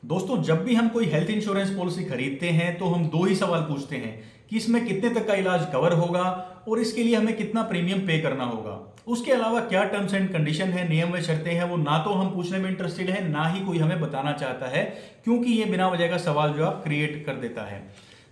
दोस्तों, जब भी हम कोई हेल्थ इंश्योरेंस पॉलिसी खरीदते हैं तो हम दो ही सवाल पूछते हैं कि इसमें कितने तक का इलाज कवर होगा और इसके लिए हमें कितना प्रीमियम पे करना होगा। उसके अलावा क्या टर्म्स एंड कंडीशन है, नियम व शर्तें हैं, वो ना तो हम पूछने में इंटरेस्टेड है, ना ही कोई हमें बताना चाहता है, क्योंकि ये बिना वजह का सवाल जो आप क्रिएट कर देता है।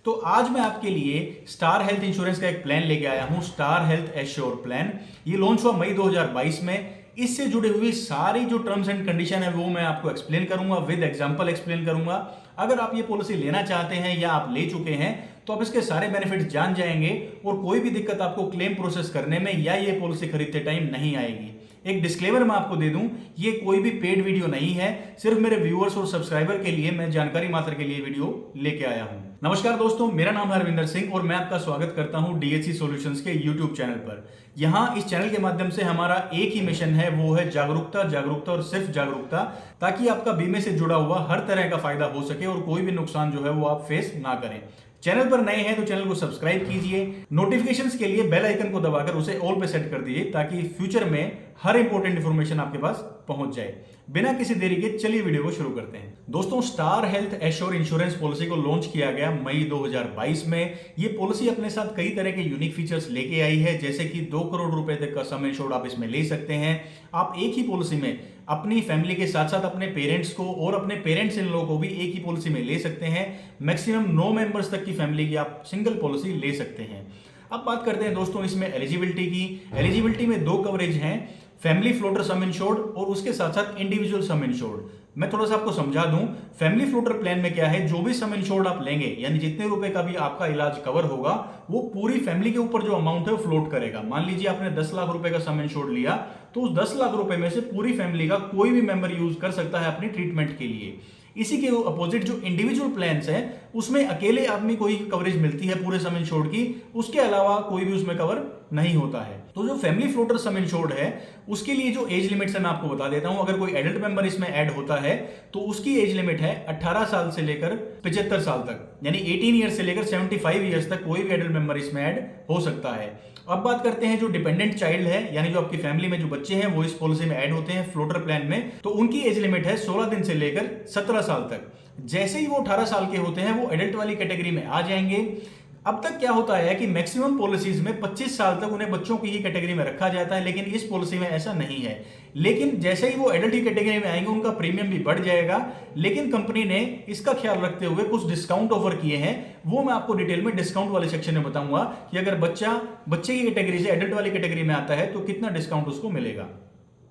तो आज मैं आपके लिए स्टार हेल्थ इंश्योरेंस का एक प्लान लेके आया हूं, स्टार हेल्थ एश्योर प्लान। ये लॉन्च हुआ मई 2022 में। इससे जुड़े हुए सारी जो टर्म्स एंड कंडीशन है वो मैं आपको एक्सप्लेन करूंगा, विद एग्जांपल एक्सप्लेन करूंगा। अगर आप ये पॉलिसी लेना चाहते हैं या आप ले चुके हैं तो आप इसके सारे बेनिफिट्स जान जाएंगे और कोई भी दिक्कत आपको क्लेम प्रोसेस करने में या ये पॉलिसी खरीदते टाइम नहीं आएगी। एक डिस्क्लेमर मैं आपको दे दूं, ये कोई भी पेड वीडियो नहीं है, सिर्फ मेरे व्यूअर्स और सब्सक्राइबर के लिए मैं जानकारी मात्र के लिए वीडियो लेके आया हूं। नमस्कार दोस्तों, मेरा नाम है हरविंदर सिंह और मैं आपका स्वागत करता हूं डीएचसी सॉल्यूशंस के यूट्यूब चैनल पर। यहां इस चैनल के माध्यम से हमारा एक ही मिशन है, वो है जागरूकता, जागरूकता और सिर्फ जागरूकता, ताकि आपका बीमे से जुड़ा हुआ हर तरह का फायदा हो सके और कोई भी नुकसान जो है वो आप फेस ना करें। चैनल पर नए हैं तो चैनल को सब्सक्राइब कीजिए, नोटिफिकेशंस के लिए बेल आइकन को दबाकर उसे ऑल पे सेट कर दीजिए ताकि फ्यूचर में हर इंपॉर्टेंट इंफॉर्मेशन आपके पास पहुंच जाए। बिना किसी देरी के चलिए वीडियो को शुरू करते हैं। दोस्तों, star health assure insurance policy को लॉन्च किया गया मई 2022 में। ये पॉलिसी अपने साथ कई तरह के यूनिक फीचर्स लेके आई है, जैसे कि 2 करोड़ रुपए तक का सम इंश्योर्ड आप इसमें ले सकते हैं। आप एक ही पॉलिसी में अपनी फैमिली के साथ साथ अपने पेरेंट्स को और अपने पेरेंट्स इन लोगों को भी एक ही पॉलिसी में ले सकते हैं। मैक्सिमम 9 मेंबर्स तक की फैमिली की आप सिंगल पॉलिसी ले सकते हैं। अब बात करते हैं दोस्तों इसमें एलिजिबिलिटी की। एलिजिबिलिटी में 2 कवरेज हैं, फैमिली फ्लोटर सम इंश्योर्ड और उसके साथ साथ इंडिविजुअल सम इंश्योर्ड। मैं थोड़ा सा आपको समझा दूं, फैमिली फ्लोटर प्लान में क्या है, जो भी सम इंश्योर्ड आप लेंगे, यानी जितने रुपए का भी आपका इलाज कवर होगा, वो पूरी फैमिली के ऊपर जो अमाउंट है वो फ्लोट करेगा। मान लीजिए आपने 10 लाख रुपए का सम इंश्योर्ड लिया, तो उस 10 लाख रुपए में से पूरी फैमिली का कोई भी मेंबर यूज कर सकता है अपनी ट्रीटमेंट के लिए। इसी के अपोजिट जो इंडिविजुअल प्लान्स है, उसमें अकेले आदमी को ही कवरेज मिलती है पूरे सम इंश्योर्ड की, उसके अलावा कोई भी उसमें कवर नहीं होता है। तो जो फैमिली फ्लोटर सम इंश्योर्ड है, उसके लिए जो एज लिमिट है मैं आपको बता देता हूं। अगर कोई एडल्ट मेंबर इसमें ऐड होता है तो उसकी एज लिमिट है 18 साल से लेकर 75 साल तक, यानी 18 ईयर्स से लेकर 75 ईयर्स तक कोई भी एडल्ट मेंबर इसमें ऐड हो सकता है। अब बात करते हैं जो डिपेंडेंट चाइल्ड है, यानी जो आपकी फैमिली में जो बच्चे हैं वो इस पॉलिसी में ऐड होते हैं फ्लोटर प्लान में, तो उनकी एज लिमिट है 16 दिन से लेकर 17 साल तक। जैसे ही वो 18 साल के होते हैं वो एडल्ट वाली कैटेगरी में आ जाएंगे। अब तक क्या होता है कि मैक्सिमम पॉलिसीज में 25 साल तक उन्हें बच्चों की ही कैटेगरी में रखा जाता है, लेकिन इस पॉलिसी में ऐसा नहीं है। लेकिन जैसे ही वो एडल्ट की कैटेगरी में आएंगे उनका प्रीमियम भी बढ़ जाएगा, लेकिन कंपनी ने इसका ख्याल रखते हुए कुछ डिस्काउंट ऑफर किए हैं। वो मैं आपको डिटेल में डिस्काउंट वाले सेक्शन में बताऊंगा कि अगर बच्चे की कैटेगरी से एडल्ट वाली कैटेगरी में आता है तो कितना डिस्काउंट उसको मिलेगा।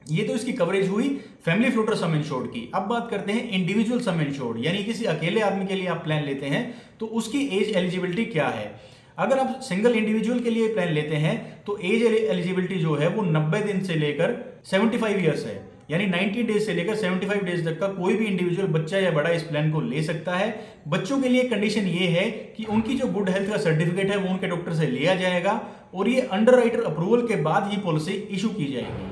ये तो इसकी कवरेज हुई फैमिली फ्लोटर सम इंश्योर्ड की। अब बात करते हैं इंडिविजुअल सम इंश्योर्ड, यानी किसी अकेले आदमी के लिए आप प्लान लेते हैं तो उसकी एज एलिजिबिलिटी क्या है। अगर आप सिंगल इंडिविजुअल के लिए प्लान लेते हैं तो एज एलिजिबिलिटी जो है वो 90 दिन से लेकर 75 ईयर्स है, यानी 90 डेज से लेकर 75 डेज तक का कोई भी इंडिविजुअल बच्चा या बड़ा इस प्लान को ले सकता है। बच्चों के लिए कंडीशन ये है कि उनकी जो गुड हेल्थ का सर्टिफिकेट है वो उनके डॉक्टर से लिया जाएगा और ये अंडरराइटर अप्रूवल के बाद ही पॉलिसी इशू की जाएगी।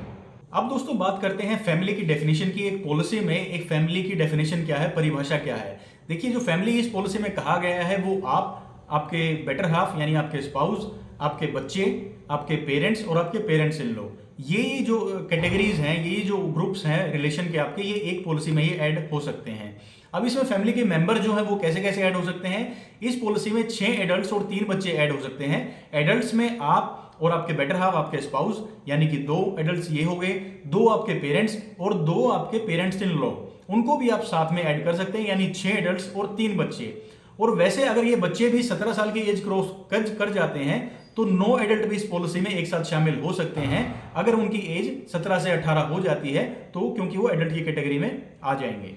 अब दोस्तों बात करते हैं फैमिली की डेफिनेशन की। एक पॉलिसी में एक फैमिली की डेफिनेशन क्या है, परिभाषा क्या है। देखिए, जो फैमिली इस पॉलिसी में कहा गया है वो आपके बेटर हाफ यानी आपके स्पाउस, आपके बच्चे, आपके पेरेंट्स और आपके पेरेंट्स इन लॉ, ये जो कैटेगरीज हैं, ये जो ग्रुप्स हैं रिलेशन के आपके, ये एक पॉलिसी में ये ऐड हो सकते हैं। अब इसमें फैमिली के मेंबर जो है वो कैसे कैसे ऐड हो सकते हैं। इस पॉलिसी में 6 एडल्ट्स और 3 बच्चे ऐड हो सकते हैं। एडल्ट्स में आप और आपके बेटर हाफ, आपके स्पाउस, यानी कि 2 एडल्ट्स ये हो गए, 2 आपके पेरेंट्स और 2 आपके पेरेंट्स इन लॉ, उनको भी आप साथ में ऐड कर सकते हैं, यानी 6 एडल्ट्स और 3 बच्चे। और वैसे अगर ये बच्चे भी 17 साल की एज क्रॉस कर जाते हैं तो 9 एडल्ट भी इस पॉलिसी में एक साथ शामिल हो सकते हैं अगर उनकी एज 17 से 18 हो जाती है, तो क्योंकि वो एडल्ट की कैटेगरी में आ जाएंगे।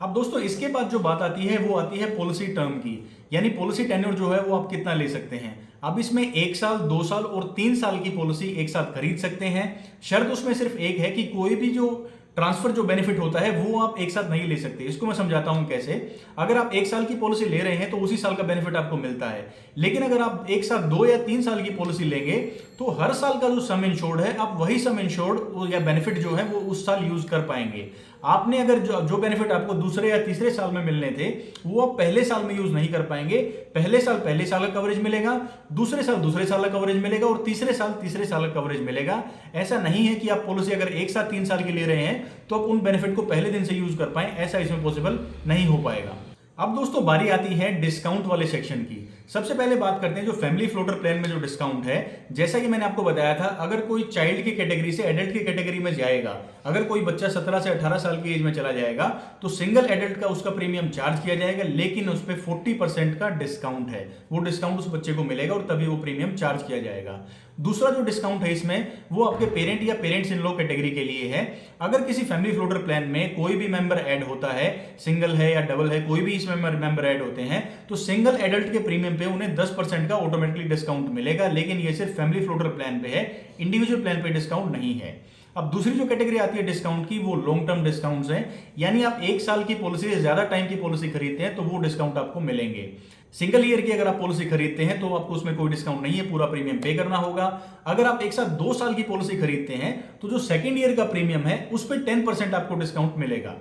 अब दोस्तों इसके बाद जो बात आती है वो आती है पॉलिसी टर्म की, यानी पॉलिसी टेन्योर जो है वो आप कितना ले सकते हैं। अब इसमें 1 साल, 2 साल और 3 साल की पॉलिसी एक साथ खरीद सकते हैं। शर्त उसमें सिर्फ एक है कि कोई भी जो ट्रांसफर जो बेनिफिट होता है वो आप एक साथ नहीं ले सकते। इसको मैं समझाता हूं कैसे। अगर आप 1 साल की पॉलिसी ले रहे हैं तो उसी साल का बेनिफिट आपको मिलता है, लेकिन अगर आप एक साथ 2 या 3 साल की पॉलिसी लेंगे तो हर साल का जो सम इंश्योर्ड है आप वही सम इंश्योर्ड या बेनिफिट जो है वो उस साल यूज कर पाएंगे। आपने अगर जो बेनिफिट आपको दूसरे या तीसरे साल में मिलने थे वो आप पहले साल में यूज नहीं कर पाएंगे। पहले साल का कवरेज मिलेगा, दूसरे साल का कवरेज मिलेगा और तीसरे साल का कवरेज मिलेगा। ऐसा नहीं है कि आप पॉलिसी अगर एक साथ 3 साल की ले रहे हैं तो आप उन बेनिफिट को पहले दिन से यूज कर पाए, ऐसा इसमें पॉसिबल नहीं हो पाएगा। अब दोस्तों बारी आती है डिस्काउंट वाले सेक्शन की। सबसे पहले बात करते हैं जो फैमिली फ्लोटर प्लान में जो डिस्काउंट है। जैसा कि मैंने आपको बताया था, अगर कोई चाइल्ड की कैटेगरी से एडल्ट की कैटेगरी में जाएगा, अगर कोई बच्चा 17 से 18 साल की एज में चला जाएगा तो सिंगल एडल्ट का उसका प्रीमियम चार्ज किया जाएगा, लेकिन उस पर 40% का डिस्काउंट है। वो डिस्काउंट उस बच्चे को मिलेगा और तभी वो प्रीमियम चार्ज किया जाएगा। दूसरा जो डिस्काउंट है इसमें वो आपके पेरेंट या पेरेंट्स इन लॉ कैटेगरी के लिए है। अगर किसी फैमिली फ्लोटर प्लान में कोई भी मेंबर ऐड होता है, सिंगल है या डबल है, कोई भी इसमें मेंबर ऐड होते हैं, तो सिंगल एडल्ट के प्रीमियम पे उन्हें 10% का ऑटोमेटिकली डिस्काउंट मिलेगा, लेकिन ये सिर्फ फैमिली फ्लोटर प्लान पे है, इंडिविजुअल प्लान पे डिस्काउंट नहीं है। अब दूसरी जो कैटेगरी आती है डिस्काउंट की वो लॉन्ग टर्म डिस्काउंट्स हैं, यानी आप 1 साल की पॉलिसी से ज्यादा टाइम की पॉलिसी खरीदते हैं तो वो डिस्काउंट आपको मिलेंगे। सिंगल ईयर की अगर आप पॉलिसी खरीदते हैं तो आपको उसमें कोई डिस्काउंट नहीं है, पूरा प्रीमियम पे करना होगा। अगर आप एक साथ 2 साल की पॉलिसी खरीदते हैं तो जो सेकंड ईयर का प्रीमियम है उस पर 10% आपको डिस्काउंट मिलेगा।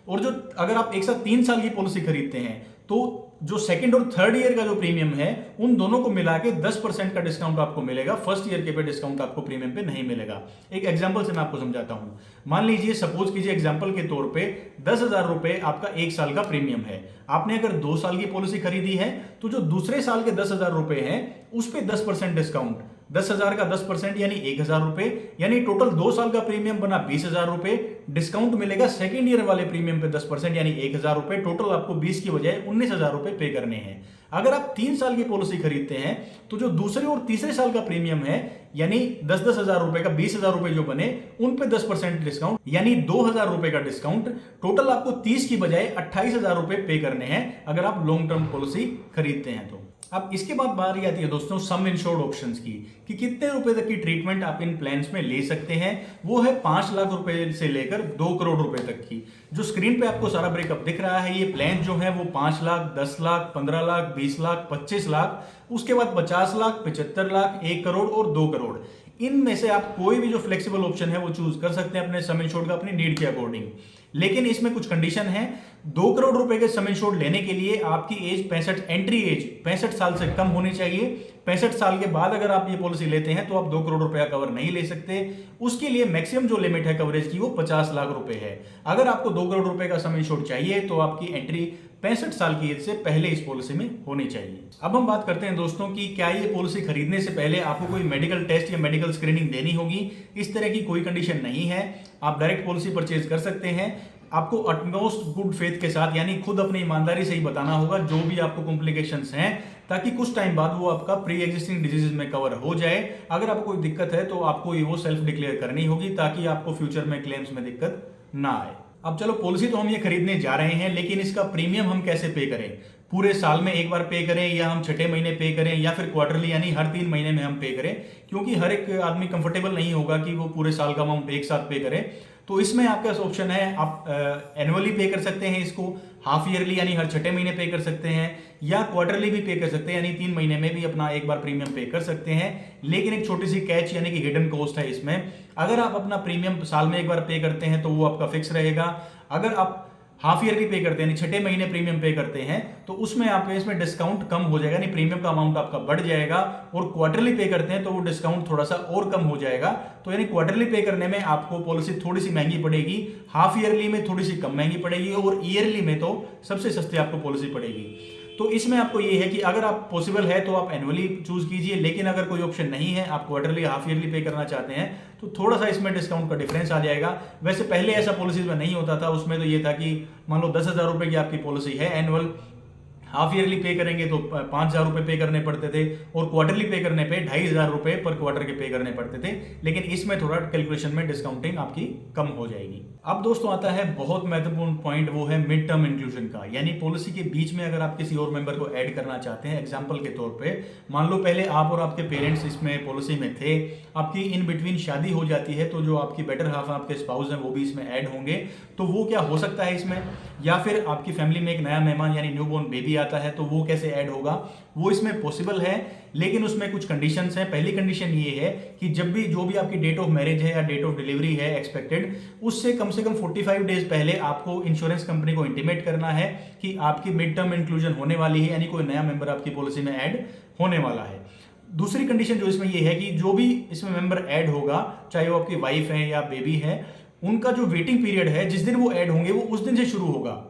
और जो अगर आप एक साथ 3 साल की पॉलिसी खरीदते हैं तो जो सेकंड और थर्ड ईयर का जो प्रीमियम है उन दोनों को मिला के 10% का डिस्काउंट आपको मिलेगा। फर्स्ट ईयर के पे डिस्काउंट आपको प्रीमियम पे नहीं मिलेगा। एक एग्जांपल से मैं आपको समझाता हूं। मान लीजिए, सपोज कीजिए एग्जांपल के तौर पे 10,000 रुपए आपका 1 साल का प्रीमियम है। आपने अगर 2 साल की पॉलिसी खरीदी है तो जो दूसरे साल के 10,000 रुपए हैं उस पे 10% डिस्काउंट, 10,000 का 10% यानी 1,000 रुपए, यानी टोटल 2 साल का प्रीमियम बना 20,000 रुपए। डिस्काउंट मिलेगा सेकंड ईयर वाले प्रीमियम पे 10% यानी 1,000 रुपए। टोटल आपको 20 की बजाय 19,000 रुपए पे करने हैं। अगर आप 3 साल की पॉलिसी खरीदते हैं तो जो दूसरे और तीसरे साल का प्रीमियम है यानी 10,000 रुपए का 20,000 रुपए जो बने उन पे 10% डिस्काउंट यानी 2,000 रुपए का डिस्काउंट। टोटल आपको 30 की बजाय 28,000 रुपए पे करने हैं अगर आप लॉन्ग टर्म पॉलिसी खरीदते हैं तो। अब इसके बाद बारी आती है दोस्तों सम इंश्योर्ड ऑप्शंस की, कि कितने रुपए तक की ट्रीटमेंट आप इन प्लान्स में ले सकते हैं। वो है 5 लाख रुपए से लेकर 2 करोड़ रुपए तक की। जो स्क्रीन पे आपको सारा ब्रेकअप दिख रहा है, ये प्लान जो है वो 5 लाख, 10 लाख, 15 लाख, 20 लाख, 25 लाख, उसके बाद 50 लाख, 75 लाख, 1 करोड़ और 2 करोड़। इनमें से आप कोई भी जो फ्लेक्सिबल ऑप्शन है वो चूज कर सकते हैं अपने सम इंश्योर्ड का, अपनी नीड के अकॉर्डिंग। लेकिन इसमें कुछ कंडीशन है। 2 करोड़ रुपए के सम इंश्योर्ड लेने के लिए आपकी एज 65, एंट्री एज 65 साल से कम होनी चाहिए। 65 साल के बाद अगर आप ये पॉलिसी लेते हैं तो आप 2 करोड़ रुपए का कवर नहीं ले सकते। उसके लिए मैक्सिमम जो लिमिट है कवरेज की वो 50 लाख रुपए है। अगर आपको 2 करोड़ रुपए का सम इंश्योर्ड चाहिए तो आपकी एंट्री 65 साल की एज से पहले इस पॉलिसी में होनी चाहिए। अब हम बात करते हैं दोस्तों कि क्या ये पॉलिसी खरीदने से पहले आपको कोई मेडिकल टेस्ट या मेडिकल स्क्रीनिंग देनी होगी। इस तरह की कोई कंडीशन नहीं है, आप डायरेक्ट पॉलिसी परचेज कर सकते हैं। आपको अटमोस्ट गुड फेथ के साथ यानी खुद अपनी ईमानदारी से ही बताना होगा जो भी आपको कॉम्प्लिकेशंस हैं, ताकि कुछ टाइम बाद वो आपका प्री एग्जिस्टिंग डिजीजेज में कवर हो जाए। अगर आपको कोई दिक्कत है तो आपको ये वो सेल्फ डिक्लेयर करनी होगी ताकि आपको फ्यूचर में क्लेम्स में दिक्कत ना आए। अब चलो, पॉलिसी तो हम ये खरीदने जा रहे हैं, लेकिन इसका प्रीमियम हम कैसे पे करें। पूरे साल में एक बार पे करें या हम 6 महीने पे करें या फिर क्वार्टरली यानी हर 3 महीने में हम पे करें, क्योंकि हर एक आदमी कंफर्टेबल नहीं होगा कि वो पूरे साल का अमाउंट एक साथ पे करे। तो इसमें आपके पास ऑप्शन है, आप एनुअली पे कर सकते हैं इसको, हाफ ईयरली यानी हर 6 महीने पे कर सकते हैं, या क्वार्टरली भी पे कर सकते हैं यानी 3 महीने में भी अपना एक बार प्रीमियम पे कर सकते हैं। लेकिन एक छोटी सी कैच यानी कि हिडन कॉस्ट है इसमें। अगर आप अपना प्रीमियम साल में एक बार पे करते हैं तो वो आपका फिक्स रहेगा। अगर आप हाफ ईयरली पे करते हैं यानी 6 महीने प्रीमियम पे करते हैं तो उसमें आप इसमें डिस्काउंट कम हो जाएगा, यानी प्रीमियम का अमाउंट आपका बढ़ जाएगा। और क्वार्टरली पे करते हैं तो वो डिस्काउंट थोड़ा सा और कम हो जाएगा। तो यानी क्वार्टरली पे करने में आपको पॉलिसी थोड़ी सी महंगी पड़ेगी, हाफ ईयरली में थोड़ी सी कम महंगी पड़ेगी और ईयरली में तो सबसे सस्ती आपको पॉलिसी पड़ेगी। तो इसमें आपको ये है कि अगर आप पॉसिबल है तो आप एनुअली चूज कीजिए, लेकिन अगर कोई ऑप्शन नहीं है, आप क्वार्टरली हाफ ईयरली पे करना चाहते हैं तो थोड़ा सा इसमें डिस्काउंट का डिफरेंस आ जाएगा। वैसे पहले ऐसा पॉलिसीज में नहीं होता था, उसमें तो ये था कि मान लो 10,000 रुपए की आपकी पॉलिसी है एनुअल, हाफ ईयरली पे करेंगे तो 5,000 रुपए पे करने पड़ते थे और क्वार्टरली पे करने पे 2,500 रुपए पर क्वार्टर के पे करने पड़ते थे। लेकिन इसमें थोड़ा कैलकुलेशन में डिस्काउंटिंग आपकी कम हो जाएगी। अब दोस्तों आता है बहुत महत्वपूर्ण पॉइंट, वो है मिड टर्म इंक्लूजन का, यानी पॉलिसी के बीच में अगर आप किसी और मेंबर को ऐड करना चाहते हैं। एग्जाम्पल के तौर पे मान लो पहले आप और आपके पेरेंट्स इसमें पॉलिसी में थे, आपकी इन बिटवीन शादी हो जाती है तो जो आपकी बेटर हाफ आपके स्पाउस हैं वो भी इसमें ऐड होंगे। तो वो क्या हो सकता है इसमें, या फिर आपकी फैमिली में एक नया मेहमान यानी न्यूबॉर्न बेबी आता है, तो वो कैसे ऐड होगा, वो इसमें पॉसिबल है, लेकिन उसमें कुछ कंडीशंस हैं। पहली कंडीशन ये है कि जब भी जो भी आपकी डेट ऑफ मैरिज है या डेट ऑफ डिलीवरी है एक्सपेक्टेड, उससे कम से कम 45 डेज पहले आपको इंश्योरेंस कंपनी को इंटीमेट करना है कि आपकी मिड टर्म इंक्लूजन होने वाली है, यानी कोई नया मेंबर आपकी पॉलिसी में ऐड होने वाला है। दूसरी कंडीशन जो इसमें ये है कि जो भी इसमें मेंबर ऐड होगा, चाहे वो आपकी वाइफ है या बेबी है, उनका जो वेटिंग पीरियड है, जिस दिन वो ऐड होंगे वो उस दिन से शुरू होगा।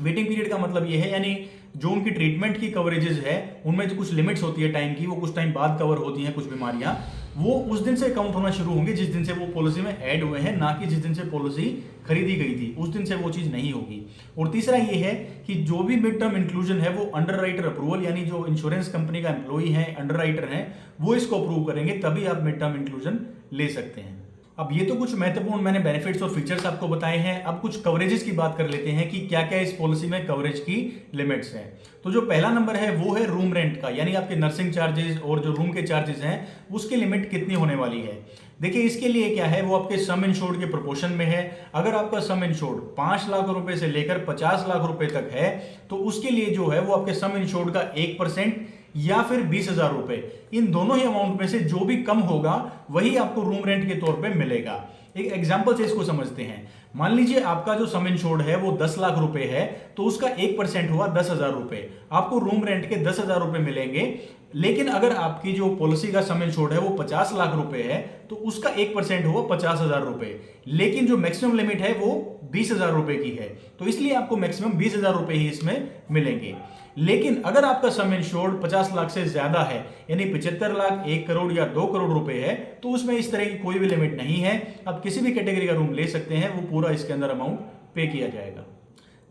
वेटिंग पीरियड का मतलब ये है, यानी जो उनकी ट्रीटमेंट की कवरेजेस है उनमें जो कुछ लिमिट्स होती है टाइम की, वो कुछ टाइम बाद कवर होती हैं कुछ बीमारियां, वो उस दिन से काउंट होना शुरू होंगे जिस दिन से वो पॉलिसी में ऐड हुए हैं, ना कि जिस दिन से पॉलिसी खरीदी गई थी उस दिन से वो चीज़ नहीं होगी। और तीसरा ये है कि जो भी मिड टर्म इंक्लूजन है वो अंडर राइटर अप्रूवल, यानी जो इंश्योरेंस कंपनी का एम्प्लॉई है, अंडर राइटर हैं, वो इसको अप्रूव करेंगे, तभी आप मिड टर्म इंक्लूजन ले सकते हैं। अब ये तो कुछ महत्वपूर्ण मैंने बेनिफिट्स और फीचर्स आपको बताए हैं। अब कुछ कवरेजेस की बात कर लेते हैं कि क्या क्या इस पॉलिसी में कवरेज की लिमिट्स हैं। तो जो पहला नंबर है वो है रूम रेंट का, यानी आपके नर्सिंग चार्जेस और जो रूम के चार्जेस हैं उसकी लिमिट कितनी होने वाली है। देखिए इसके लिए क्या है, वो आपके सम इंश्योर्ड के प्रोपोर्शन में है। अगर आपका सम इंश्योर्ड 5 लाख रुपए से लेकर 50 लाख रुपए तक है, तो उसके लिए जो है वो आपके सम इंश्योर्ड का 1% या फिर 20,000 रुपए, इन दोनों ही अमाउंट में से जो भी कम होगा वही आपको रूम रेंट के तौर पे मिलेगा। एक एग्जांपल से इसको समझते हैं। मान लीजिए आपका जो सम इंश्योर्ड है वो 10 लाख रुपए है, तो उसका 1% हुआ 10,000 रुपए, आपको रूम रेंट के 10,000 रुपए मिलेंगे। लेकिन अगर आपकी जो पॉलिसी का सम इंश्योर्ड है वो 50 लाख रुपए है, तो उसका 1% हुआ 50,000 रुपए, लेकिन जो मैक्सिमम लिमिट है वो 20,000 रुपए की है, तो इसलिए आपको मैक्सिमम 20,000 रुपए ही इसमें मिलेंगे। लेकिन अगर आपका सम इंश्योर्ड 50 लाख से ज्यादा है, यानी 75 लाख, 1 करोड़ या 2 करोड़ रुपए है, तो उसमें इस तरह की कोई भी लिमिट नहीं है। आप किसी भी कैटेगरी का रूम ले सकते हैं, वो पूरा इसके अंदर अमाउंट पे किया जाएगा।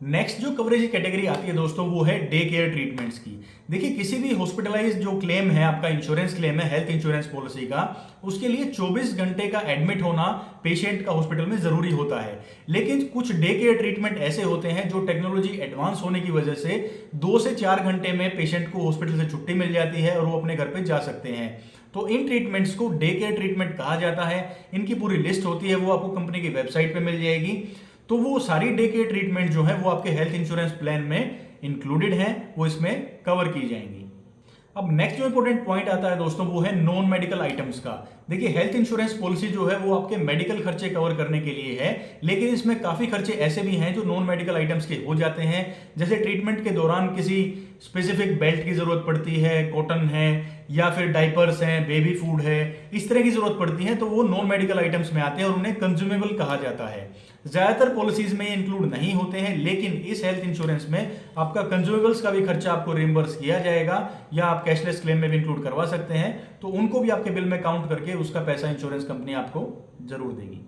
नेक्स्ट जो कवरेज की कैटेगरी आती है दोस्तों, वो है डे केयर ट्रीटमेंट्स की। देखिए किसी भी हॉस्पिटलाइज जो क्लेम है, आपका इंश्योरेंस क्लेम है हेल्थ इंश्योरेंस पॉलिसी का, उसके लिए 24 घंटे का एडमिट होना पेशेंट का हॉस्पिटल में जरूरी होता है। लेकिन कुछ डे केयर ट्रीटमेंट ऐसे होते हैं जो टेक्नोलॉजी एडवांस होने की वजह से 2 से 4 घंटे में पेशेंट को हॉस्पिटल से छुट्टी मिल जाती है और वो अपने घर पे जा सकते हैं। तो इन ट्रीटमेंट्स को डे केयर ट्रीटमेंट कहा जाता है। इनकी पूरी लिस्ट होती है, वो आपको कंपनी की वेबसाइट पे मिल जाएगी। तो वो सारी डे केयर ट्रीटमेंट जो है वो आपके हेल्थ इंश्योरेंस प्लान में इंक्लूडेड है, वो इसमें कवर की जाएंगी। अब नेक्स्ट जो इंपॉर्टेंट पॉइंट आता है दोस्तों, वो है नॉन मेडिकल आइटम्स का। देखिए हेल्थ इंश्योरेंस पॉलिसी जो है वो आपके मेडिकल खर्चे कवर करने के लिए है, लेकिन इसमें काफी खर्चे ऐसे भी हैं जो नॉन मेडिकल आइटम्स के हो जाते हैं। जैसे ट्रीटमेंट के दौरान किसी स्पेसिफिक बेल्ट की जरूरत पड़ती है, कॉटन है या फिर डाइपर्स हैं, बेबी फूड है, इस तरह की जरूरत पड़ती है, तो वो नॉन मेडिकल आइटम्स में आते हैं और उन्हें कंज्यूमेबल कहा जाता है। ज्यादातर पॉलिसीज में इंक्लूड नहीं होते हैं, लेकिन इस हेल्थ इंश्योरेंस में आपका कंज्यूमेबल्स का भी खर्चा आपको रिम्बर्स किया जाएगा, या आप कैशलेस क्लेम में भी इंक्लूड करवा सकते हैं, तो उनको भी आपके बिल में काउंट करके उसका पैसा इंश्योरेंस कंपनी आपको जरूर देगी।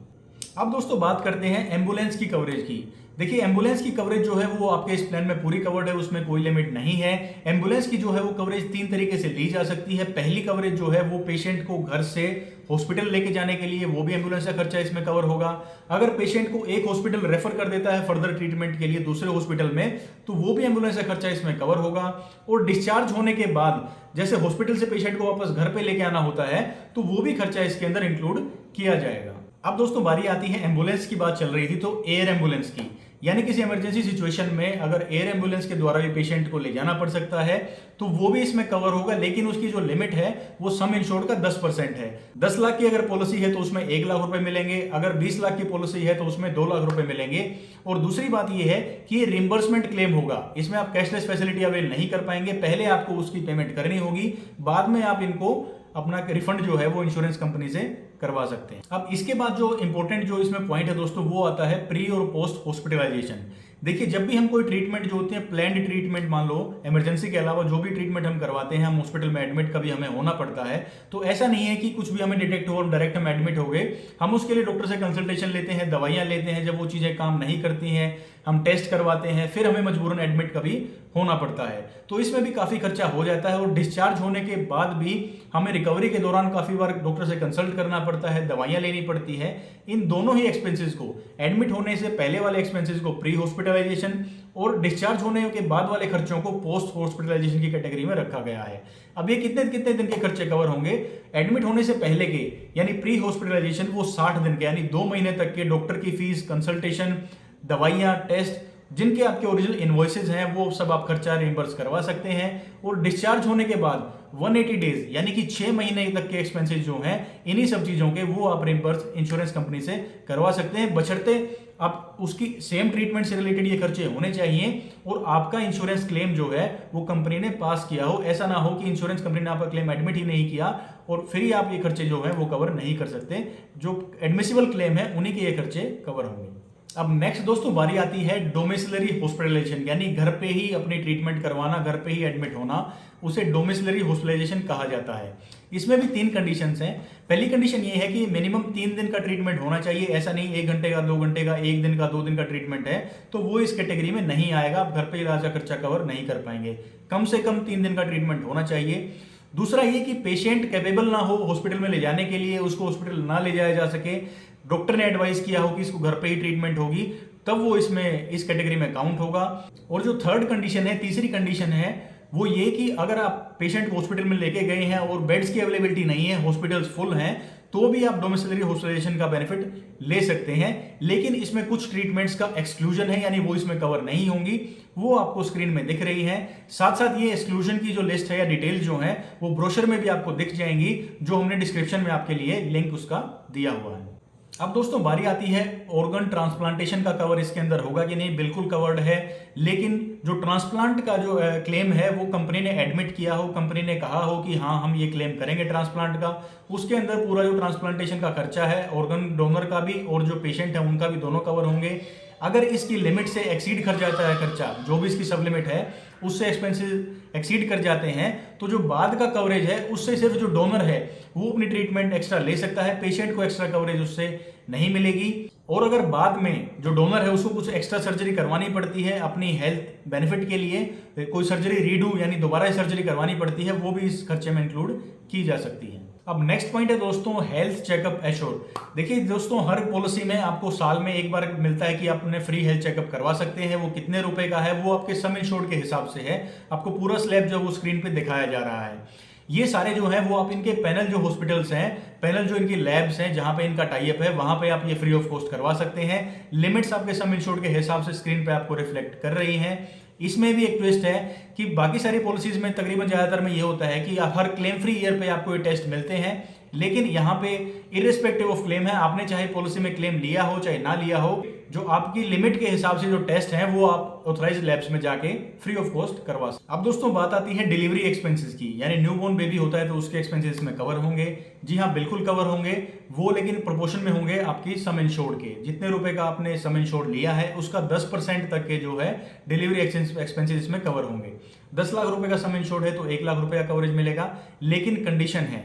अब दोस्तों बात करते हैं एम्बुलेंस की कवरेज की। देखिए एम्बुलेंस की कवरेज जो है वो आपके इस प्लान में पूरी कवर्ड है, उसमें कोई लिमिट नहीं है। एम्बुलेंस की जो है वो कवरेज 3 तरीके से ली जा सकती है। पहली कवरेज जो है वो पेशेंट को घर से हॉस्पिटल लेके जाने के लिए, वो भी एम्बुलेंस का खर्चा इसमें कवर होगा। अगर पेशेंट को एक हॉस्पिटल रेफर कर देता है फर्दर ट्रीटमेंट के लिए दूसरे हॉस्पिटल में, तो वो भी एम्बुलेंस का खर्चा इसमें कवर होगा। और डिस्चार्ज होने के बाद जैसे हॉस्पिटल से पेशेंट को वापस घर पे लेके आना होता है, तो वो भी खर्चा इसके अंदर इंक्लूड किया जाएगा। अब दोस्तों बारी आती है एम्बुलेंस की बात चल रही थी तो एयर एम्बुलेंस की, यानी किसी इमरजेंसी सिचुएशन में अगर एयर एम्बुलेंस के द्वारा भी पेशेंट को ले जाना पड़ सकता है, तो वो भी इसमें कवर होगा। लेकिन उसकी जो लिमिट है वो सम इंश्योर्ड का 10% है। 10 लाख की अगर पॉलिसी है तो उसमें 1 लाख रुपए मिलेंगे, अगर 20 लाख की पॉलिसी है तो उसमें 2 लाख रुपए मिलेंगे। और दूसरी बात यह है कि ये रिम्बर्समेंट क्लेम होगा, इसमें आप कैशलेस फैसिलिटी अवेल नहीं कर पाएंगे। पहले आपको उसकी पेमेंट करनी होगी, बाद में आप इनको अपना रिफंड जो है वो इंश्योरेंस कंपनी से करवा सकते हैं। अब इसके बाद जो इंपॉर्टेंट जो इसमें पॉइंट है दोस्तों, वो आता है प्री और पोस्ट हॉस्पिटलाइजेशन। देखिए जब भी हम कोई ट्रीटमेंट जो होती है प्लान्ड ट्रीटमेंट, मान लो इमरजेंसी के अलावा जो भी ट्रीटमेंट हम करवाते हैं, हम हॉस्पिटल में एडमिट कभी हमें होना पड़ता है, तो ऐसा नहीं है कि कुछ भी हमें डिटेक्ट हो डायरेक्ट हम एडमिट हो गए। हम उसके लिए डॉक्टर से कंसल्टेशन लेते हैं, दवाइयां लेते हैं, जब वो चीजें काम नहीं करती हैं हम टेस्ट करवाते हैं, फिर हमें मजबूरन एडमिट कभी होना पड़ता है, तो इसमें भी काफी खर्चा हो जाता है। और डिस्चार्ज होने के बाद भी हमें रिकवरी के दौरान काफी बार डॉक्टर से कंसल्ट करना पड़ता है, दवाइयां लेनी पड़ती है। इन दोनों ही एक्सपेंसेस को, एडमिट होने से पहले वाले एक्सपेंसेस को प्री हॉस्पिटलाइजेशन और डिस्चार्ज होने के बाद वाले खर्चों को पोस्ट हॉस्पिटलाइजेशन की कैटेगरी में रखा गया है। अब ये कितने कितने दिन के खर्चे कवर होंगे? एडमिट होने से पहले के यानी प्री हॉस्पिटलाइजेशन वो 60 दिन के यानी 2 महीने तक के डॉक्टर की फीस, कंसल्टेशन, दवाइयां, टेस्ट जिनके आपके ओरिजिनल इनवॉइसेज हैं वो सब आप खर्चा रिइंबर्स करवा सकते हैं। और डिस्चार्ज होने के बाद 180 डेज यानी कि 6 महीने तक के एक्सपेंसेस जो हैं इन्हीं सब चीज़ों के वो आप रिइंबर्स इंश्योरेंस कंपनी से करवा सकते हैं, बशर्ते आप उसकी सेम ट्रीटमेंट से रिलेटेड ये खर्चे होने चाहिए और आपका इंश्योरेंस क्लेम जो है वो कंपनी ने पास किया हो। ऐसा ना हो कि इंश्योरेंस कंपनी ने आपका क्लेम एडमिट ही नहीं किया और फिर ही आप ये खर्चे जो है वो कवर नहीं कर सकते। जो एडमिसिबल क्लेम है उन्हीं के ये खर्चे कवर होंगे। अब नेक्स्ट दोस्तों बारी आती है डोमिसिलरी हॉस्पिटलाइजेशन, यानी घर पे ही अपनी ट्रीटमेंट करवाना, घर पे ही एडमिट होना, उसे डोमिसिलरी हॉस्पिटलाइजेशन कहा जाता है। इसमें भी 3 कंडीशंस हैं। पहली कंडीशन ये है कि मिनिमम 3 दिन का ट्रीटमेंट होना चाहिए, ऐसा नहीं 1 घंटे का, 2 घंटे का, 1 दिन का, 2 दिन का ट्रीटमेंट है तो वो इस कैटेगरी में नहीं आएगा, आप घर पे इलाज का खर्चा कवर नहीं कर पाएंगे। कम से कम 3 दिन का ट्रीटमेंट होना चाहिए। दूसरा ये कि पेशेंट कैपेबल ना हो हॉस्पिटल में ले जाने के लिए, उसको हॉस्पिटल ना ले जाया जा सके, डॉक्टर ने एडवाइस किया हो कि इसको घर पे ही ट्रीटमेंट होगी, तब वो इसमें इस कैटेगरी में काउंट होगा। और जो थर्ड कंडीशन है, तीसरी कंडीशन है, वो ये कि अगर आप पेशेंट को हॉस्पिटल में लेके गए हैं और बेड्स की अवेलेबिलिटी नहीं है, हॉस्पिटल्स फुल हैं, तो भी आप डोमिसिलरी हॉस्पिटलाइजेशन का बेनिफिट ले सकते हैं। लेकिन इसमें कुछ ट्रीटमेंट्स का एक्सक्लूजन है, यानी वो इसमें कवर नहीं होंगी, वो आपको स्क्रीन में दिख रही है। साथ साथ ये एक्सक्लूजन की जो लिस्ट है या डिटेल जो है वो ब्रोशर में भी आपको दिख जाएंगी, जो हमने डिस्क्रिप्शन में आपके लिए लिंक उसका दिया हुआ है। अब दोस्तों बारी आती है ऑर्गन ट्रांसप्लांटेशन का कवर इसके अंदर होगा कि नहीं। बिल्कुल कवर्ड है, लेकिन जो ट्रांसप्लांट का जो क्लेम है वो कंपनी ने एडमिट किया हो, कंपनी ने कहा हो कि हाँ हम ये क्लेम करेंगे ट्रांसप्लांट का, उसके अंदर पूरा जो ट्रांसप्लांटेशन का खर्चा है ऑर्गन डोनर का भी और जो पेशेंट है उनका भी दोनों कवर होंगे। अगर इसकी लिमिट से एक्सीड कर जाता है खर्चा, जो भी इसकी सब लिमिट है उससे एक्सपेंसेस एक्सीड कर जाते हैं, तो जो बाद का कवरेज है उससे सिर्फ जो डोनर है वो अपनी ट्रीटमेंट एक्स्ट्रा ले सकता है, पेशेंट को एक्स्ट्रा कवरेज उससे नहीं मिलेगी। और अगर बाद में जो डोनर है उसको कुछ एक्स्ट्रा सर्जरी करवानी पड़ती है अपनी हेल्थ बेनिफिट के लिए, कोई सर्जरी रीडू यानी दोबारा सर्जरी करवानी पड़ती है, वो भी इस खर्चे में इंक्लूड की जा सकती है। अब नेक्स्ट पॉइंट है दोस्तों हेल्थ चेकअप एश्योर। देखिए दोस्तों हर पॉलिसी में आपको साल में एक बार मिलता है कि आप अपने फ्री हेल्थ चेकअप करवा सकते हैं। वो कितने रुपए का है वो आपके सम इंश्योर्ड के हिसाब से है, आपको पूरा स्लैब जो वो स्क्रीन पे दिखाया जा रहा है। ये सारे जो है वो आप इनके पैनल जो हॉस्पिटल्स हैं, पैनल जो इनकी लैब्स हैं जहां पे इनका टाइप है, वहां पे आप ये फ्री ऑफ कॉस्ट करवा सकते हैं। लिमिट्स आपके सम इंश्योर्ड के हिसाब से स्क्रीन पे आपको रिफ्लेक्ट कर रही हैं। इसमें भी एक ट्विस्ट है कि बाकी सारी पॉलिसीज में तकरीबन ज्यादातर में ये होता है कि आप हर क्लेम फ्री ईयर पे आपको ये टेस्ट मिलते हैं, लेकिन यहाँ पे इरिस्पेक्टिव ऑफ क्लेम है, आपने चाहे पॉलिसी में क्लेम लिया हो चाहे ना लिया हो, जो आपकी लिमिट के हिसाब से जो टेस्ट हैं वो आप ऑथराइज्ड लैब्स में जाके फ्री ऑफ कॉस्ट करवा सकते। अब दोस्तों बात आती है डिलीवरी एक्सपेंसेस की, यानी न्यूबॉर्न बेबी होता है तो उसके एक्सपेंसेस में कवर होंगे। जी हाँ बिल्कुल कवर होंगे वो, लेकिन प्रोपोर्शन में होंगे आपकी सम इंश्योर्ड के। जितने रुपए का आपने सम इंश्योर्ड लिया है उसका 10% तक के जो है डिलीवरी एक्सपेंसेस इसमें कवर होंगे। 10 लाख रुपए का सम इंश्योर्ड है तो 1 लाख रुपए का कवरेज मिलेगा। लेकिन कंडीशन है,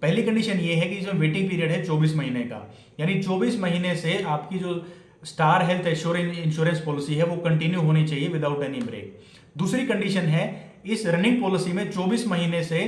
पहली कंडीशन ये है कि इसमें वेटिंग पीरियड है 24 महीने का, यानी 24 महीने से आपकी जो स्टार हेल्थ इंश्योरेंस पॉलिसी है वो कंटिन्यू होनी चाहिए विदाउट एनी ब्रेक। दूसरी कंडीशन है इस रनिंग पॉलिसी में 24 महीने से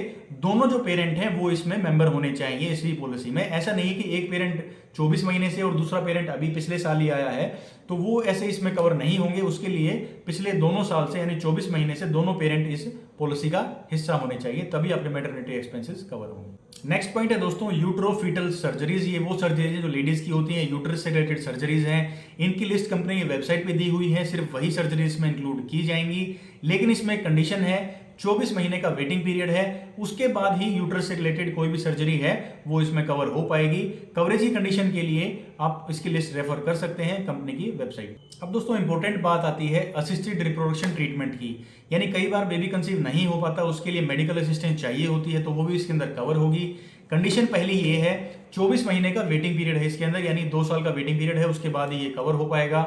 दोनों जो पेरेंट हैं वो इसमें मेंबर होने चाहिए इसी पॉलिसी में। ऐसा नहीं कि एक पेरेंट 24 महीने से और दूसरा पेरेंट अभी पिछले साल ही आया है तो वो ऐसे इसमें कवर नहीं होंगे। उसके लिए पिछले दोनों साल से यानी 24 महीने से दोनों पेरेंट इस पॉलिसी का हिस्सा होने चाहिए, तभी आपके मैटरनिटी एक्सपेंसेस कवर होंगे। नेक्स्ट पॉइंट है दोस्तों यूट्रोफीटल सर्जरीज। ये वो सर्जरीज जो लेडीज की होती हैं, यूट्रस से रिलेटेड सर्जरीज हैं। इनकी लिस्ट कंपनी की वेबसाइट पे दी हुई है, सिर्फ वही सर्जरीज में इंक्लूड की जाएंगी। लेकिन इसमें कंडीशन है 24 महीने का वेटिंग पीरियड है, उसके बाद ही यूट्रस से रिलेटेड कोई भी सर्जरी है वो इसमें कवर हो पाएगी। कवरेज की कंडीशन के लिए आप इसकी लिस्ट रेफर कर सकते हैं कंपनी की वेबसाइट। अब दोस्तों इंपॉर्टेंट बात आती है असिस्टेड रिप्रोडक्शन ट्रीटमेंट की, यानी कई बार बेबी कंसीव नहीं हो पाता, उसके लिए मेडिकल असिस्टेंस चाहिए होती है तो वो भी इसके अंदर कवर होगी। कंडीशन पहली ये है 24 महीने का वेटिंग पीरियड है इसके अंदर, यानी 2 साल का वेटिंग पीरियड है, उसके बाद ही ये कवर हो पाएगा।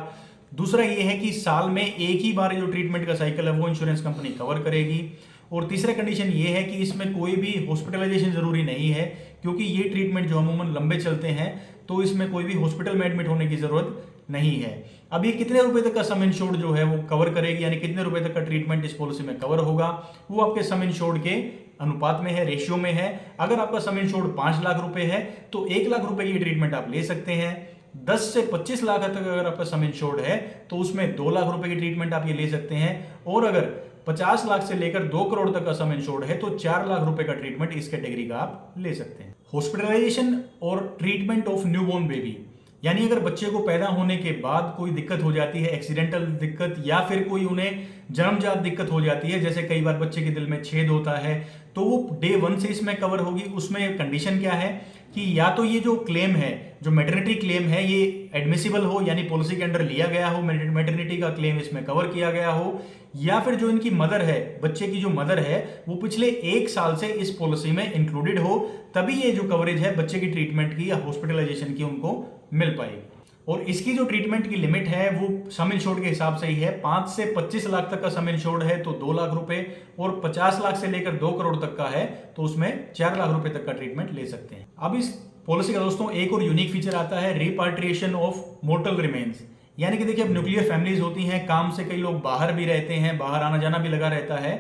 दूसरा ये है कि साल में एक ही बार जो ट्रीटमेंट का साइकिल है वो इंश्योरेंस कंपनी कवर करेगी। और तीसरा कंडीशन ये है कि इसमें कोई भी हॉस्पिटलाइजेशन जरूरी नहीं है, क्योंकि ये ट्रीटमेंट जो अमूमन लंबे चलते हैं तो इसमें कोई भी हॉस्पिटल में एडमिट होने की जरूरत नहीं है। अब ये कितने रुपए तक का सम इंश्योर्ड जो है वो कवर करेगी, यानी कितने रुपए तक का ट्रीटमेंट इस पॉलिसी में कवर होगा, वो आपके सम इंश्योर्ड के अनुपात में है, रेशियो में है। अगर आपका सम इंश्योर्ड 5 लाख रुपए है तो 1 लाख रुपए की ट्रीटमेंट आप ले सकते हैं। 10 से 25 लाख तक अगर आपका सम इंश्योर्ड है तो उसमें 2 लाख रुपए की ट्रीटमेंट आप ये ले सकते हैं। और अगर 50 लाख से लेकर 2 करोड़ तक का सम इंश्योर्ड है तो 4 लाख रुपए का ट्रीटमेंट इस कैटेगरी का आप ले सकते हैं। हॉस्पिटलाइजेशन और ट्रीटमेंट ऑफ न्यूबॉर्न बेबी, यानी अगर बच्चे को पैदा होने के बाद कोई दिक्कत हो जाती है, एक्सीडेंटल दिक्कत, या फिर कोई उन्हें जन्मजात दिक्कत हो जाती है, जैसे कई बार बच्चे के दिल में छेद होता है, तो वो डे 1 से इसमें कवर होगी। उसमें कंडीशन क्या है कि या तो ये जो क्लेम है, जो मैटरनिटी क्लेम है, ये एडमिसिबल हो, यानी पॉलिसी के अंडर लिया गया हो, मैटरनिटी का क्लेम इसमें कवर किया गया हो, या फिर जो इनकी मदर है, बच्चे की जो मदर है, वो पिछले 1 साल से इस पॉलिसी में इंक्लूडेड हो, तभी ये जो कवरेज है बच्चे की ट्रीटमेंट की या हॉस्पिटलाइजेशन की उनको मिल पाएगी। और इसकी जो ट्रीटमेंट की लिमिट है वो सम इंश्योर्ड के हिसाब से ही है। 5 से 25 लाख तक का सम इंश्योर्ड है तो 2 लाख रुपए, और 50 लाख से लेकर 2 करोड़ तक का है तो उसमें 4 लाख रुपए तक का ट्रीटमेंट ले सकते हैं। अब इस पॉलिसी का दोस्तों एक और यूनिक फीचर आता है, रिपाट्रिएशन ऑफ मोर्टल रिमेन्स। यानी कि देखिए, अब न्यूक्लियर फैमिलीज होती हैं, काम से कई लोग बाहर भी रहते हैं, बाहर आना जाना भी लगा रहता है,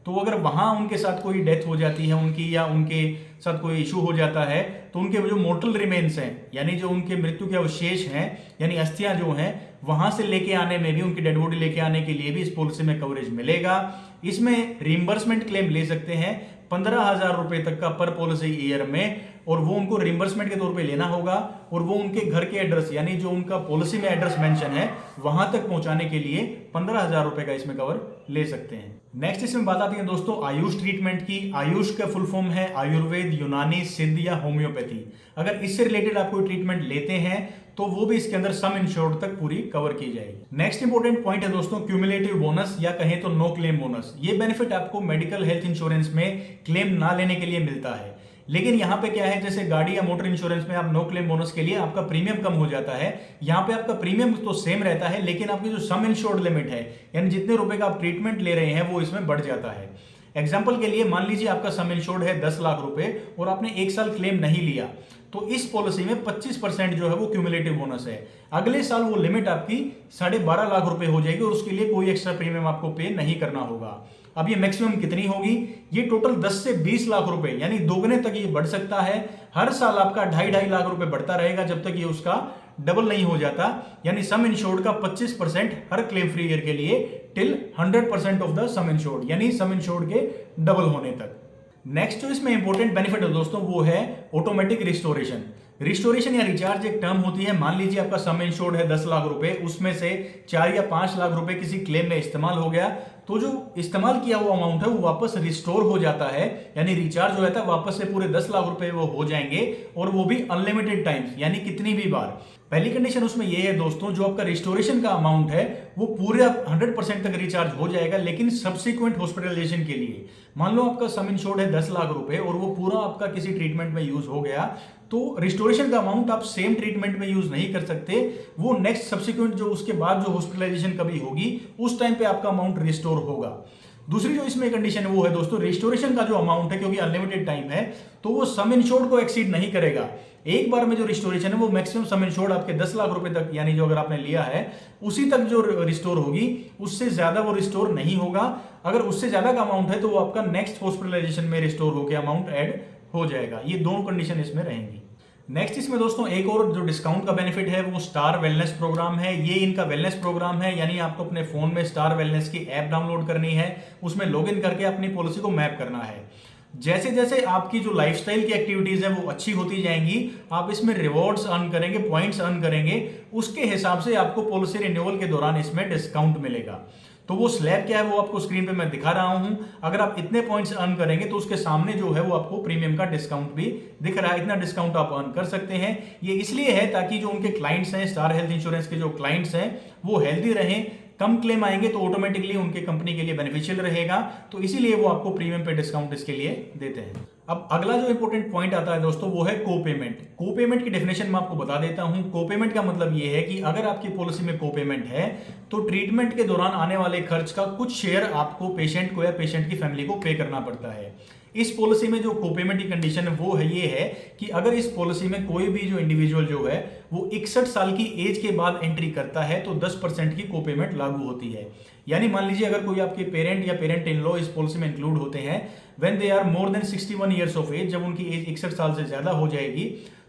तो अगर वहां उनके साथ कोई डेथ हो जाती है उनकी, या उनके साथ कोई इशू हो जाता है, तो उनके जो मोर्टल रिमेन्स हैं, यानी जो उनके मृत्यु के अवशेष हैं, यानी अस्थियां जो हैं, वहां से लेके आने में भी, उनकी डेड बॉडी लेके आने के लिए भी इस पॉलिसी में कवरेज मिलेगा। इसमें रिइंबर्समेंट क्लेम ले सकते हैं 15,000 रुपए तक का पर पॉलिसी ईयर में, और वो उनको रिइंबर्समेंट के तौर पे लेना होगा, और वो उनके घर के एड्रेस, यानी जो उनका पॉलिसी में एड्रेस मेंशन है, वहां तक पहुंचाने के लिए 15,000 रुपए का इसमें कवर ले सकते हैं। नेक्स्ट इसमें बात आती है दोस्तों आयुष ट्रीटमेंट की। आयुष का फुल फॉर्म है आयुर्वेद, यूनानी, सिद्ध या होम्योपैथी। अगर इससे रिलेटेड आप कोई ट्रीटमेंट लेते हैं तो वो भी इसके अंदर सम इंश्योर्ड तक पूरी कवर की जाएगी। नेक्स्ट इंपॉर्टेंट पॉइंट है दोस्तों क्यूमुलेटिव बोनस, या कहें तो नो क्लेम बोनस। ये बेनिफिट आपको मेडिकल हेल्थ इंश्योरेंस में क्लेम ना लेने के लिए मिलता है, लेकिन यहां पे क्या है, जैसे गाड़ी या मोटर इंश्योरेंस में आप नो क्लेम बोनस के लिए आपका प्रीमियम कम हो जाता है, यहां पे आपका प्रीमियम तो सेम रहता है, लेकिन आपकी जो सम इंश्योर्ड लिमिट है, यानी जितने रुपए का आप ट्रीटमेंट ले रहे हैं, वो इसमें बढ़ जाता है। एग्जाम्पल के लिए मान लीजिए आपका सम इंश्योर्ड है 10 लाख रुपए और आपने 1 साल क्लेम नहीं लिया, तो इस पॉलिसी में 25% जो है वो क्यूमुलेटिव बोनस है। अगले साल वो लिमिट आपकी 12.5 लाख रुपए हो जाएगी, और उसके लिए कोई एक्स्ट्रा प्रीमियम आपको पे नहीं करना होगा। अब ये मैक्सिमम कितनी होगी, ये टोटल 10 से 20 लाख रुपए, यानी दोगुने तक ये बढ़ सकता है। हर साल आपका 2.5 लाख रुपए बढ़ता रहेगा जब तक ये उसका डबल नहीं हो जाता, यानी सम इंश्योर्ड का 25% हर क्लेम फ्री ईयर के लिए till 100% of the some insured, यानी सम इंश्योर्ड के डबल होने तक। नेक्स्ट जो इसमें इंपॉर्टेंट बेनिफिट है दोस्तों वो है ऑटोमेटिक रिस्टोरेशन। रिस्टोरेशन या रिचार्ज एक टर्म होती है। मान लीजिए आपका सम इंश्योर्ड है 10 लाख रुपए, उसमें से 4 या 5 लाख रुपए किसी क्लेम में इस्तेमाल हो गया, तो जो इस्तेमाल किया हुआ अमाउंट है वो वापस रिस्टोर हो जाता है, यानी रिचार्ज हो जाता है, वापस से पूरे 10 लाख रुपए वो हो जाएंगे, और वो भी अनलिमिटेड टाइम्स, यानी कितनी भी बार। पहली कंडीशन उसमें ये है दोस्तों, जो आपका रिस्टोरेशन का अमाउंट है वो पूरे 100% तक रिचार्ज हो जाएगा, लेकिन सब्सिक्वेंट हॉस्पिटलाइजेशन के लिए, मान लो आपका सम इंश्योर्ड है 10 लाख रुपए और वो पूरा आपका किसी ट्रीटमेंट में यूज हो गया, तो रिस्टोरेशन का अमाउंट आप सेम ट्रीटमेंट में यूज नहीं कर सकते, वो नेक्स्ट सब्सिक्वेंट जो उसके बाद जो हॉस्पिटलाइजेशन कभी होगी उस टाइम पे आपका अमाउंट रिस्टोर होगा। दूसरी जो इसमें कंडीशन है वो है दोस्तों, रिस्टोरेशन का जो अमाउंट है, क्योंकि अनलिमिटेड टाइम है, तो वो सम इंश्योर्ड को एक्सीड नहीं करेगा। एक बार में जो रिस्टोरेशन है वो मैक्सिमम सम इंश्योर्ड आपके 10 लाख रुपए तक, यानी जो अगर आपने लिया है उसी तक जो रिस्टोर होगी, उससे ज्यादा वो रिस्टोर नहीं होगा। अगर उससे ज्यादा का अमाउंट है तो वो आपका नेक्स्ट हॉस्पिटलाइजेशन में रिस्टोर होकर अमाउंट ऐड हो जाएगा। ये दोनों कंडीशन इसमें रहेंगी। नेक्स्ट इसमें दोस्तों एक और जो डिस्काउंट का बेनिफिट है वो स्टार वेलनेस प्रोग्राम है। ये इनका वेलनेस प्रोग्राम है, यानी आपको अपने फोन में स्टार वेलनेस की ऐप डाउनलोड करनी है, उसमें लॉगिन करके अपनी पॉलिसी को मैप करना है। जैसे जैसे आपकी जो लाइफस्टाइल की एक्टिविटीज है वो अच्छी होती जाएंगी, आप इसमें रिवॉर्ड्स अर्न करेंगे, पॉइंट्स अर्न करेंगे, उसके हिसाब से आपको पॉलिसी रिन्यूअल के दौरान इसमें डिस्काउंट मिलेगा। तो वो स्लैब क्या है वो आपको स्क्रीन पे मैं दिखा रहा हूं। अगर आप इतने पॉइंट्स अर्न करेंगे तो उसके सामने जो है वो आपको प्रीमियम का डिस्काउंट भी दिख रहा है। इतना डिस्काउंट आप अर्न कर सकते हैं। ये इसलिए है ताकि जो उनके क्लाइंट्स हैं, स्टार हेल्थ इंश्योरेंस के जो क्लाइंट्स हैं, वो हेल्दी रहें। कम क्लेम आएंगे तो ऑटोमेटिकली उनके कंपनी के लिए बेनिफिशियल रहेगा, तो इसीलिए वो आपको प्रीमियम पे डिस्काउंट इसके लिए देते हैं। अब अगला जो इंपॉर्टेंट पॉइंट आता है दोस्तों वो है कोपेमेंट। कोपेमेंट की डेफिनेशन मैं आपको बता देता हूं। कोपेमेंट का मतलब ये है कि अगर आपकी पॉलिसी में कोपेमेंट है तो ट्रीटमेंट के दौरान आने वाले खर्च का कुछ शेयर आपको पेशेंट को या पेशेंट की फैमिली को पे करना पड़ता है। इस पॉलिसी में जो कोपेमेंट की कंडीशन है वो है ये है कि अगर इस पॉलिसी में कोई भी जो इंडिविजुअल जो है वो 61 साल की एज के बाद एंट्री करता है तो 10% की कोपेमेंट लागू होती है। यानी मान लीजिए अगर कोई आपके पेरेंट या पेरेंट इन लॉ इस पॉलिसी में इंक्लूड होते हैं when they are more than 61 years of age, जब उनकी एज 61 साल से ज्यादा हो जाएगी,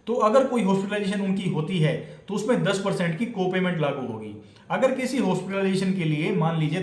तो अगर कोई हॉस्पिटलाइजेशन उनकी होती है तो उसमें 10% की कोपेमेंट लागू होगी। अगर किसी हॉस्पिटलाइजेशन के लिए मान लीजिए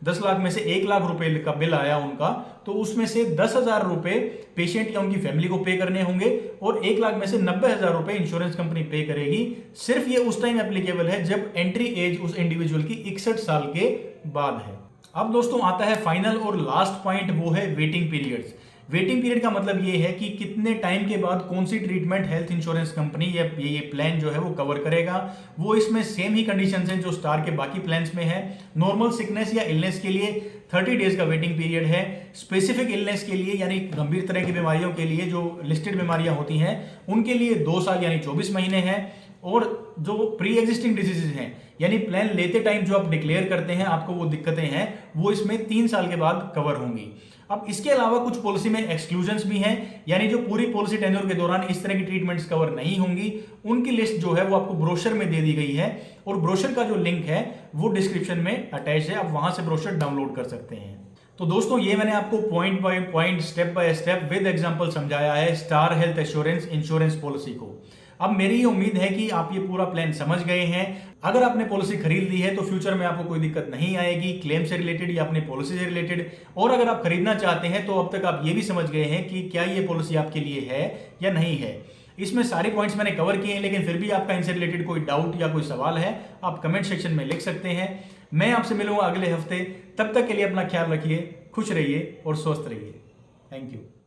10 लाख में से 1 लाख रुपए का बिल आया उनका, तो उसमें से 10,000 रुपए पेशेंट या उनकी फैमिली को पे करने होंगे और 1 लाख में से 90,000 रुपए इंश्योरेंस कंपनी पे करेगी। सिर्फ ये उस टाइम एप्लीकेबल है जब एंट्री एज उस इंडिविजुअल की 61 साल के बाद है। अब दोस्तों आता है फाइनल और लास्ट पॉइंट, वो है वेटिंग पीरियड्स। वेटिंग पीरियड का मतलब ये है कि कितने टाइम के बाद कौन seed treatment health insurance company या ये प्लान जो है वो कवर करेगा। वो इसमें सेम ही कंडीशंस हैं जो स्टार के बाकी प्लान्स में है। नॉर्मल सिकनेस या इलनेस के लिए 30 डेज का वेटिंग पीरियड है। स्पेसिफिक इलनेस के लिए यानी गंभीर तरह की बीमारियों के लिए जो लिस्टेड बीमारियां होती हैं उनके लिए 2 साल यानी 24 महीने हैं। और जो प्री एग्जिस्टिंग डिजीजेज हैं यानी प्लान लेते टाइम जो आप डिक्लेयर करते हैं आपको वो दिक्कतें हैं, वो इसमें 3 साल के बाद कवर होंगी। अब इसके अलावा कुछ पॉलिसी में एक्सक्लूजन्स भी हैं, यानी जो पूरी पॉलिसी टेन्योर के दौरान इस तरह की ट्रीटमेंट्स कवर नहीं होंगी, उनकी लिस्ट जो है वो आपको ब्रोशर में दे दी गई है और ब्रोशर का जो लिंक है वो डिस्क्रिप्शन में अटैच है, आप वहां से ब्रोशर डाउनलोड कर सकते हैं। तो दोस्तों ये मैंने आपको point by point, step by step with example समझाया है star health assurance insurance policy को। अब मेरी ये उम्मीद है कि आप ये पूरा प्लान समझ गए हैं। अगर आपने पॉलिसी खरीद ली है तो फ्यूचर में आपको कोई दिक्कत नहीं आएगी क्लेम से रिलेटेड या अपनी पॉलिसी से रिलेटेड। और अगर आप खरीदना चाहते हैं तो अब तक आप ये भी समझ गए हैं कि क्या ये पॉलिसी आपके लिए है या नहीं है। इसमें सारे पॉइंट्स मैंने कवर किए हैं, लेकिन फिर भी आपका इनसे रिलेटेड कोई डाउट या कोई सवाल है आप कमेंट सेक्शन में लिख सकते हैं। मैं आपसे मिलूंगा अगले हफ्ते, तब तक के लिए अपना ख्याल रखिए, खुश रहिए और स्वस्थ रहिए। Thank you.